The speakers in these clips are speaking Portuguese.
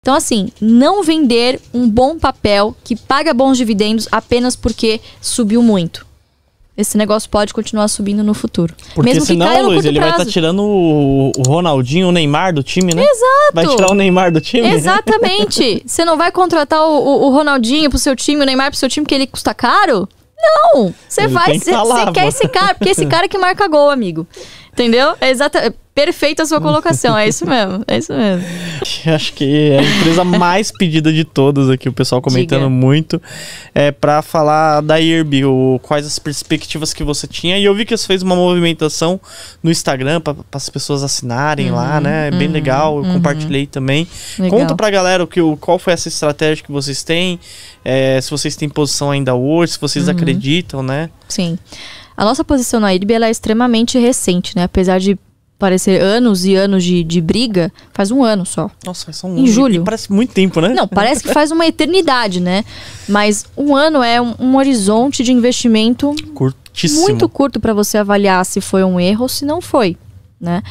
Então, assim, não vender um bom papel que paga bons dividendos apenas porque subiu muito. Esse negócio pode continuar subindo no futuro. Porque mesmo senão, que caia no Luiz, curto ele vai prazo. estar tirando o Ronaldinho, o Neymar do time, né? Exato! Vai tirar o Neymar do time? Exatamente! Você não vai contratar o Ronaldinho pro seu time, o Neymar pro seu time, porque ele custa caro? Não! Você Ele vai... tem que tá lá, Você quer pô. esse cara, porque esse cara que marca gol, amigo. Entendeu? É perfeita a sua colocação, é isso mesmo, é isso mesmo. Acho que é a empresa mais pedida de todas aqui, o pessoal comentando Diga. muito, pra falar da IRB, quais as perspectivas que você tinha. E eu vi que você fez uma movimentação no Instagram para as pessoas assinarem lá, né? É bem legal, eu compartilhei também. Legal. Conta pra galera qual foi essa estratégia que vocês têm, se vocês têm posição ainda hoje, se vocês acreditam, né? Sim. A nossa posição na IRB, ela é extremamente recente, né? Apesar de parecer anos e anos de briga, faz um ano só. Nossa, faz só um Em ano. julho. E parece muito tempo, né? Não, parece que faz uma eternidade, né? Mas um ano é um horizonte de investimento Curtíssimo. muito curto para você avaliar se foi um erro ou se não foi, né?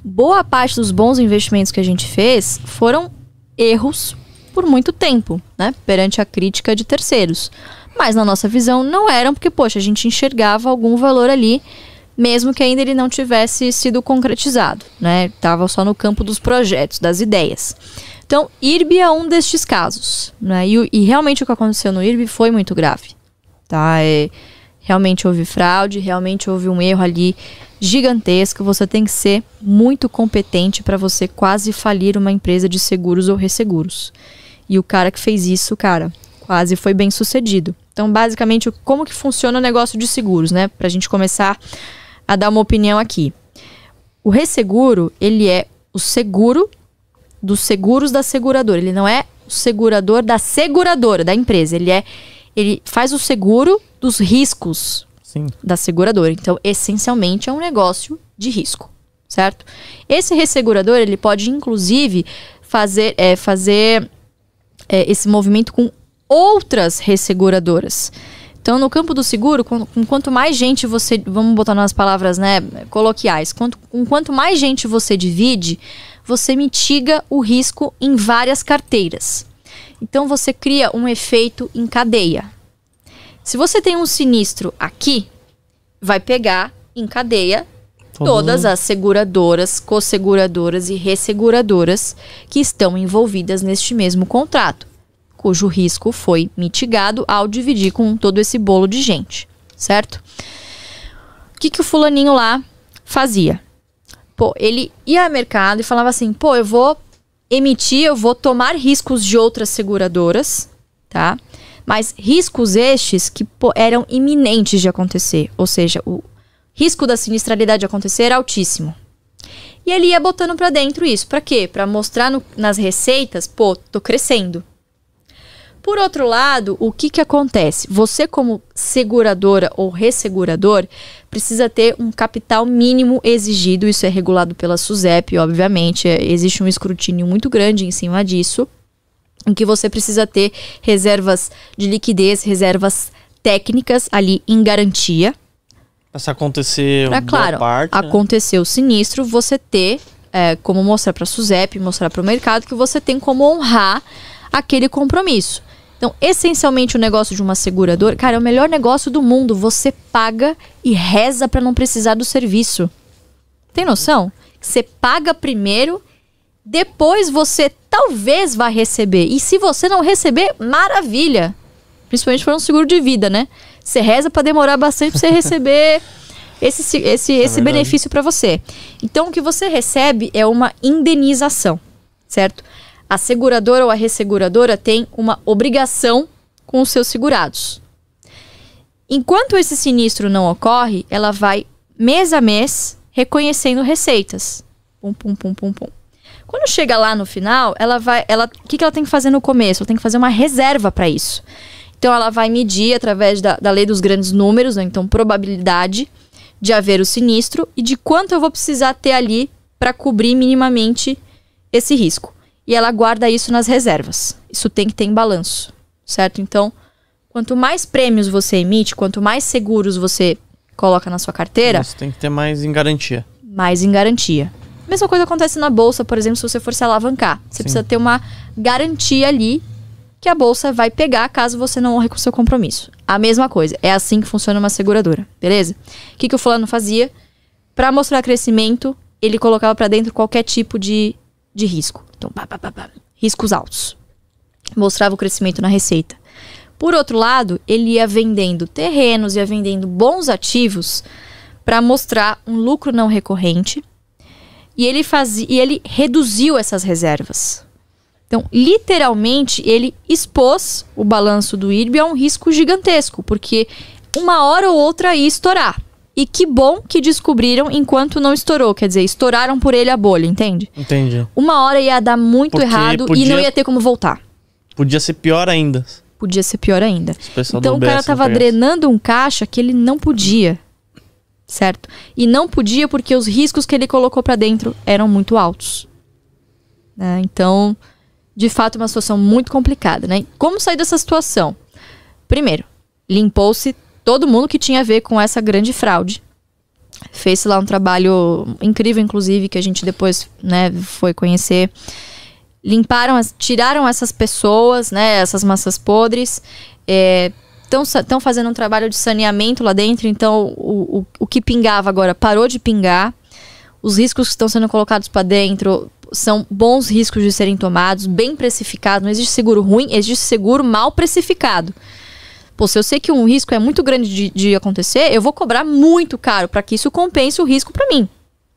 Boa parte dos bons investimentos que a gente fez foram erros por muito tempo, né? Perante a crítica de terceiros. Mas na nossa visão não eram, porque, poxa, a gente enxergava algum valor ali, mesmo que ainda ele não tivesse sido concretizado, né? Tava só no campo dos projetos, das ideias. Então, IRB é um destes casos, né? E realmente o que aconteceu no IRB foi muito grave, tá? Realmente houve fraude, realmente houve um erro ali gigantesco. Você tem que ser muito competente para você quase falir uma empresa de seguros ou resseguros. E o cara que fez isso, cara, quase foi bem sucedido. Então, basicamente, como que funciona o negócio de seguros, né? Pra gente começar a dar uma opinião aqui. O resseguro, ele é o seguro dos seguros da seguradora. Ele não é o segurador da seguradora, da empresa. Ele faz o seguro dos riscos Sim. da seguradora. Então, essencialmente, é um negócio de risco, certo? Esse ressegurador, ele pode, inclusive, fazer esse movimento com outras resseguradoras. Então, no campo do seguro, quanto mais gente você... Vamos botar nas palavras, né, coloquiais. Quanto mais gente você divide, você mitiga o risco em várias carteiras. Então, você cria um efeito em cadeia. Se você tem um sinistro aqui, vai pegar em cadeia todas as seguradoras, co-seguradoras e resseguradoras que estão envolvidas neste mesmo contrato, cujo risco foi mitigado ao dividir com todo esse bolo de gente, certo? O que o fulaninho lá fazia? Pô, ele ia ao mercado e falava assim, pô, eu vou tomar riscos de outras seguradoras, tá? Mas riscos estes que eram iminentes de acontecer, ou seja, o risco da sinistralidade de acontecer era altíssimo. E ele ia botando pra dentro isso, pra quê? Pra mostrar nas receitas, pô, tô crescendo. Por outro lado, o que acontece? Você, como seguradora ou ressegurador, precisa ter um capital mínimo exigido. Isso é regulado pela SUSEP, obviamente. Existe um escrutínio muito grande em cima disso, em que você precisa ter reservas de liquidez, reservas técnicas ali em garantia. Se acontecer uma claro, parte, acontecer o sinistro, você ter como mostrar para a SUSEP, mostrar para o mercado que você tem como honrar aquele compromisso. Então, essencialmente, o negócio de uma seguradora, cara, é o melhor negócio do mundo. Você paga e reza para não precisar do serviço. Tem noção? Você paga primeiro, depois você talvez vá receber. E se você não receber, maravilha. Principalmente se for um seguro de vida, né? Você reza para demorar bastante para você receber esse benefício para você. Então, o que você recebe é uma indenização, certo? A seguradora ou a resseguradora tem uma obrigação com os seus segurados. Enquanto esse sinistro não ocorre, ela vai, mês a mês, reconhecendo receitas. Pum, pum, pum, pum, pum. Quando chega lá no final, o que ela tem que fazer no começo? Ela tem que fazer uma reserva para isso. Então, ela vai medir através da lei dos grandes números, né? Então, probabilidade de haver o sinistro e de quanto eu vou precisar ter ali para cobrir minimamente esse risco. E ela guarda isso nas reservas. Isso tem que ter em balanço, certo? Então, quanto mais prêmios você emite, quanto mais seguros você coloca na sua carteira... Você tem que ter mais em garantia. Mais em garantia. Mesma coisa acontece na bolsa, por exemplo, se você for se alavancar. Você precisa ter uma garantia ali que a bolsa vai pegar caso você não honre com o seu compromisso. A mesma coisa. É assim que funciona uma seguradora, beleza? O que o fulano fazia? Para mostrar crescimento, ele colocava para dentro qualquer tipo de risco. Então, riscos altos. Mostrava o crescimento na receita. Por outro lado, ele ia vendendo terrenos, ia vendendo bons ativos para mostrar um lucro não recorrente. E ele reduziu essas reservas. Então, literalmente, ele expôs o balanço do IRB a um risco gigantesco, porque uma hora ou outra ia estourar. E que bom que descobriram enquanto não estourou. Quer dizer, estouraram por ele a bolha, entende? Entendi. Uma hora ia dar muito errado e não ia ter como voltar. Podia ser pior ainda. Podia ser pior ainda. Então o cara tava drenando um caixa que ele não podia. Certo? E não podia porque os riscos que ele colocou pra dentro eram muito altos. Né? Então, de fato, é uma situação muito complicada, né? Como sair dessa situação? Primeiro, limpou-se todo mundo que tinha a ver com essa grande fraude. Fez-se lá um trabalho incrível, inclusive, que a gente depois, né, foi conhecer. Tiraram essas pessoas, né, essas massas podres. Estão fazendo um trabalho de saneamento lá dentro, então o que pingava agora parou de pingar. Os riscos que estão sendo colocados para dentro são bons riscos de serem tomados, bem precificados. Não existe seguro ruim, existe seguro mal precificado. Pô, se eu sei que um risco é muito grande de acontecer, eu vou cobrar muito caro para que isso compense o risco para mim.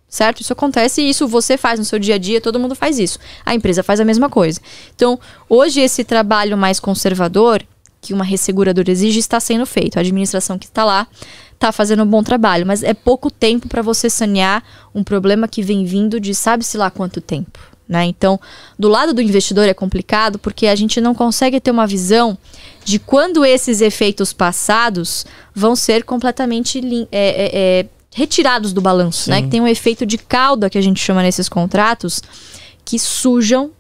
Certo? Isso acontece e isso você faz no seu dia a dia, todo mundo faz isso. A empresa faz a mesma coisa. Então, hoje esse trabalho mais conservador que uma resseguradora exige está sendo feito. A administração que está lá está fazendo um bom trabalho, mas é pouco tempo para você sanear um problema que vem vindo de sabe-se lá quanto tempo. Né? Então, do lado do investidor é complicado porque a gente não consegue ter uma visão de quando esses efeitos passados vão ser completamente retirados do balanço. Né? Que tem um efeito de cauda que a gente chama nesses contratos que sujam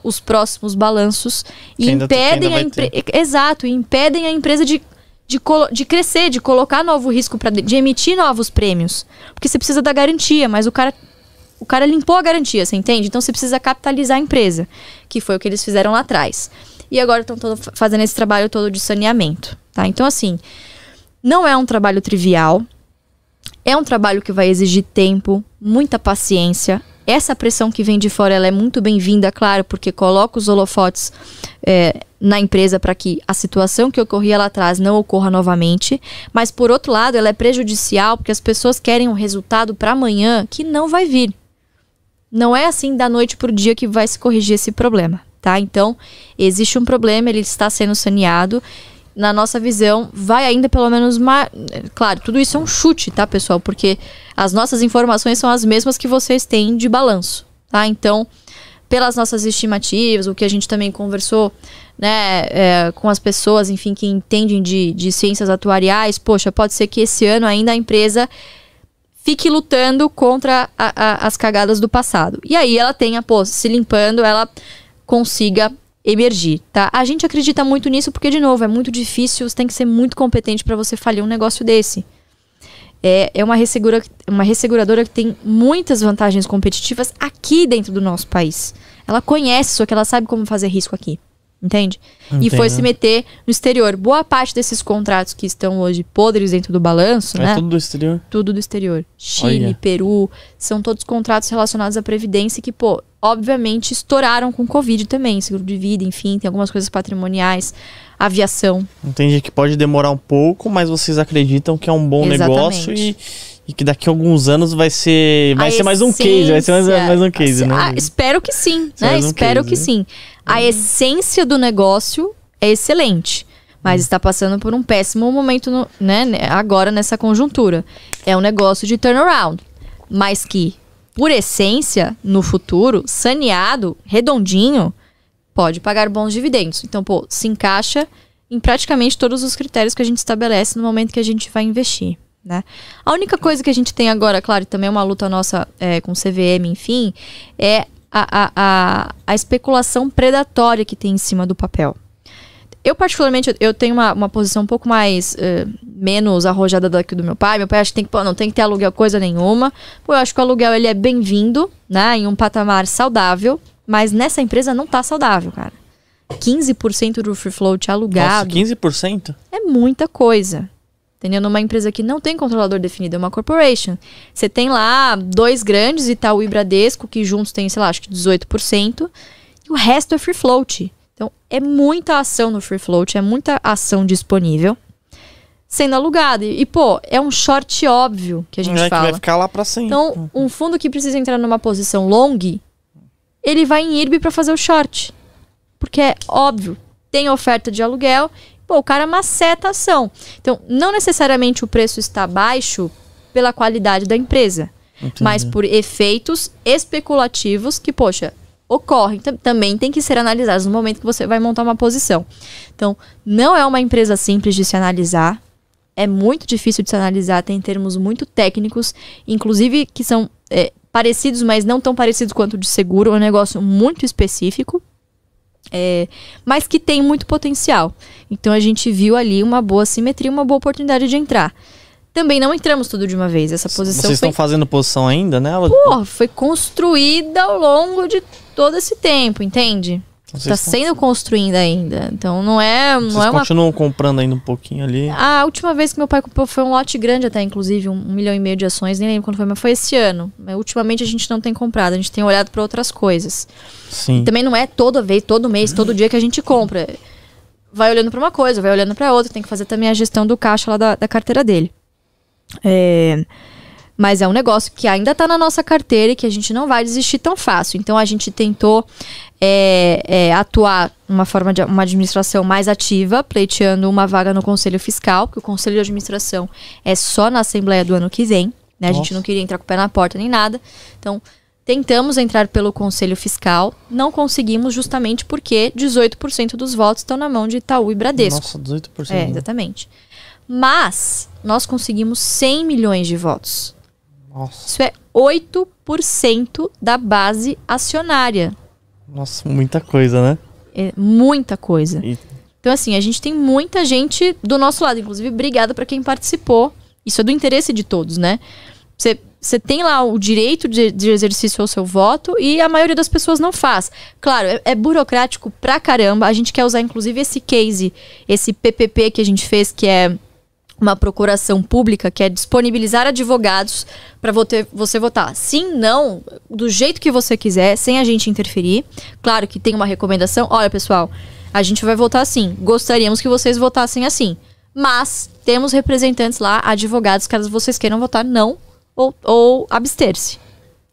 os próximos balanços e impedem a empresa de crescer, de colocar novo risco, de emitir novos prêmios. Porque você precisa da garantia, mas o cara limpou a garantia, você entende? Então você precisa capitalizar a empresa, que foi o que eles fizeram lá atrás. E agora estão fazendo esse trabalho todo de saneamento. Tá? Então assim, não é um trabalho trivial, é um trabalho que vai exigir tempo, muita paciência. Essa pressão que vem de fora ela é muito bem-vinda, claro, porque coloca os holofotes na empresa para que a situação que ocorria lá atrás não ocorra novamente. Mas, por outro lado, ela é prejudicial porque as pessoas querem um resultado para amanhã que não vai vir. Não é assim da noite para o dia que vai se corrigir esse problema, tá? Então, existe um problema, ele está sendo saneado. Na nossa visão, vai ainda pelo menos Claro, tudo isso é um chute, tá, pessoal? Porque as nossas informações são as mesmas que vocês têm de balanço, tá? Então, pelas nossas estimativas, o que a gente também conversou, né, com as pessoas, enfim, que entendem de ciências atuariais, poxa, pode ser que esse ano ainda a empresa fique lutando contra as cagadas do passado. E aí ela tenha, se limpando, ela consiga emergir, tá? A gente acredita muito nisso porque, de novo, é muito difícil, você tem que ser muito competente para você falir um negócio desse. É uma resseguradora que tem muitas vantagens competitivas aqui dentro do nosso país. Ela conhece, só que ela sabe como fazer risco aqui. Entende? E foi se meter no exterior. Boa parte desses contratos que estão hoje podres dentro do balanço, né? Tudo do exterior? Tudo do exterior. Chile, Peru, são todos contratos relacionados à Previdência que, obviamente estouraram com Covid também. Seguro de vida, enfim, tem algumas coisas patrimoniais, aviação. Entendi que pode demorar um pouco, mas vocês acreditam que é um bom negócio e que daqui a alguns anos vai ser mais um case, vai ser mais um case, né? Espero que sim, né? Espero que sim. A essência do negócio é excelente, mas está passando por um péssimo momento, né? Agora nessa conjuntura. É um negócio de turnaround, mas que, por essência, no futuro, saneado, redondinho, pode pagar bons dividendos. Então, se encaixa em praticamente todos os critérios que a gente estabelece no momento que a gente vai investir. Né? A única coisa que a gente tem agora, claro, também é uma luta nossa com CVM, enfim, é a especulação predatória que tem em cima do papel. Eu particularmente, eu tenho uma posição um pouco mais, menos arrojada daqui do meu pai. Meu pai acha que não tem que ter aluguel coisa nenhuma. Pô, eu acho que o aluguel, ele é bem-vindo, né, em um patamar saudável, mas nessa empresa não tá saudável, cara. 15% do free float alugado. Nossa, 15%? É muita coisa. Entendeu? Numa empresa que não tem controlador definido, é uma corporation. Você tem lá 2 grandes, Itaú e Bradesco, que juntos tem, sei lá, acho que 18%. E o resto é free float. Então, é muita ação no free float, é muita ação disponível sendo alugada. E, pô, é um short óbvio que a gente fala. Que vai ficar lá pra sempre. Então, um fundo que precisa entrar numa posição long, ele vai em IRB para fazer o short. Porque é óbvio, tem oferta de aluguel, pô, o cara maceta a ação. Então, não necessariamente o preço está baixo pela qualidade da empresa, mas por efeitos especulativos que, poxa, ocorrem. Também tem que ser analisados no momento que você vai montar uma posição. Então, não é uma empresa simples de se analisar. É muito difícil de se analisar, tem termos muito técnicos, inclusive que são parecidos, mas não tão parecidos quanto o de seguro. É um negócio muito específico. Mas que tem muito potencial. Então a gente viu ali uma boa simetria, uma boa oportunidade de entrar. Também não entramos tudo de uma vez. Essa posição Vocês estão fazendo posição ainda, né? Pô, foi construída ao longo de todo esse tempo, entende? Está sendo construída ainda. Então não é Vocês continuam comprando ainda um pouquinho ali? A última vez que meu pai comprou foi um lote grande até, inclusive, 1,5 milhão de ações, nem lembro quando foi, mas foi esse ano. Mas, ultimamente a gente não tem comprado, a gente tem olhado para outras coisas. Sim. E também não é toda vez, todo mês, todo dia que a gente compra. Vai olhando para uma coisa, vai olhando para outra, tem que fazer também a gestão do caixa lá da carteira dele. Mas é um negócio que ainda está na nossa carteira e que a gente não vai desistir tão fácil. Então a gente tentou atuar numa forma de uma administração mais ativa, pleiteando uma vaga no Conselho Fiscal, porque o Conselho de Administração é só na Assembleia do ano que vem, né? A gente não queria entrar com o pé na porta nem nada. Então, tentamos entrar pelo Conselho Fiscal, não conseguimos justamente porque 18% dos votos estão na mão de Itaú e Bradesco. Nossa, 18%. Exatamente. Mas nós conseguimos 100 milhões de votos. Nossa. Isso é 8% da base acionária. Nossa, muita coisa, né? É muita coisa. Então, assim, a gente tem muita gente do nosso lado. Inclusive, obrigada para quem participou. Isso é do interesse de todos, né? Você tem lá o direito de exercício ao seu voto e a maioria das pessoas não faz. Claro, é burocrático pra caramba. A gente quer usar, inclusive, esse case, esse PPP que a gente fez, que é uma procuração pública, que é disponibilizar advogados para você votar. Sim, não, do jeito que você quiser, sem a gente interferir. Claro que tem uma recomendação. Olha, pessoal, a gente vai votar assim. Gostaríamos que vocês votassem assim. Mas temos representantes lá, advogados, caso vocês queiram votar não ou abster-se.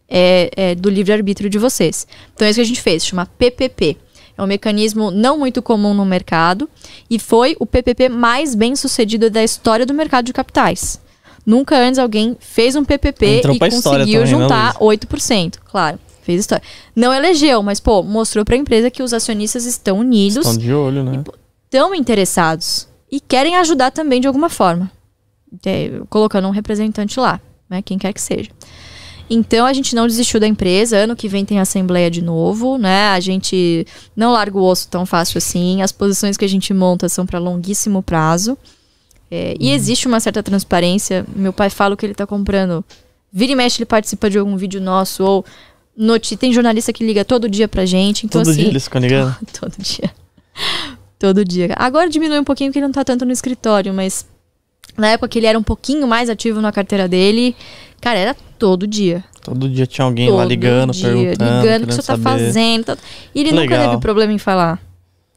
É do livre-arbítrio de vocês. Então é isso que a gente fez, chama PPP. É um mecanismo não muito comum no mercado e foi o PPP mais bem sucedido da história do mercado de capitais. Nunca antes alguém fez um PPP e conseguiu juntar 8%. Claro, fez história. Não elegeu, mas pô, mostrou para a empresa que os acionistas estão unidos. Estão de olho, né? Estão interessados e querem ajudar também de alguma forma. Colocando um representante lá, né, quem quer que seja. Então, a gente não desistiu da empresa. Ano que vem tem assembleia de novo, né? A gente não larga o osso tão fácil assim. As posições que a gente monta são para longuíssimo prazo. E existe uma certa transparência. Meu pai fala o que ele tá comprando. Vira e mexe, ele participa de algum vídeo nosso. Ou tem jornalista que liga todo dia pra gente. Então, todo assim, dia eles ficam ligando? Todo dia. Todo dia. Agora diminui um pouquinho porque ele não tá tanto no escritório, mas na época que ele era um pouquinho mais ativo na carteira dele, cara, era todo dia. Todo dia tinha alguém lá ligando, perguntando. Ligando o que você tá fazendo. E ele nunca teve problema em falar.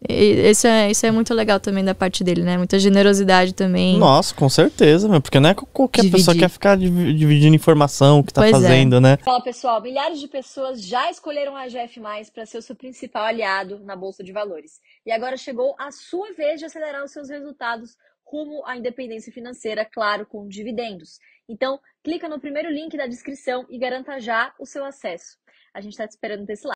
Isso é muito legal também da parte dele, né? Muita generosidade também. Nossa, com certeza, meu. Porque não é qualquer pessoa que quer ficar dividindo informação, o que tá fazendo, né? Fala, pessoal. Milhares de pessoas já escolheram a GF+, para ser o seu principal aliado na Bolsa de Valores. E agora chegou a sua vez de acelerar os seus resultados rumo à independência financeira, claro, com dividendos. Então, clica no primeiro link da descrição e garanta já o seu acesso. A gente está te esperando desse lado.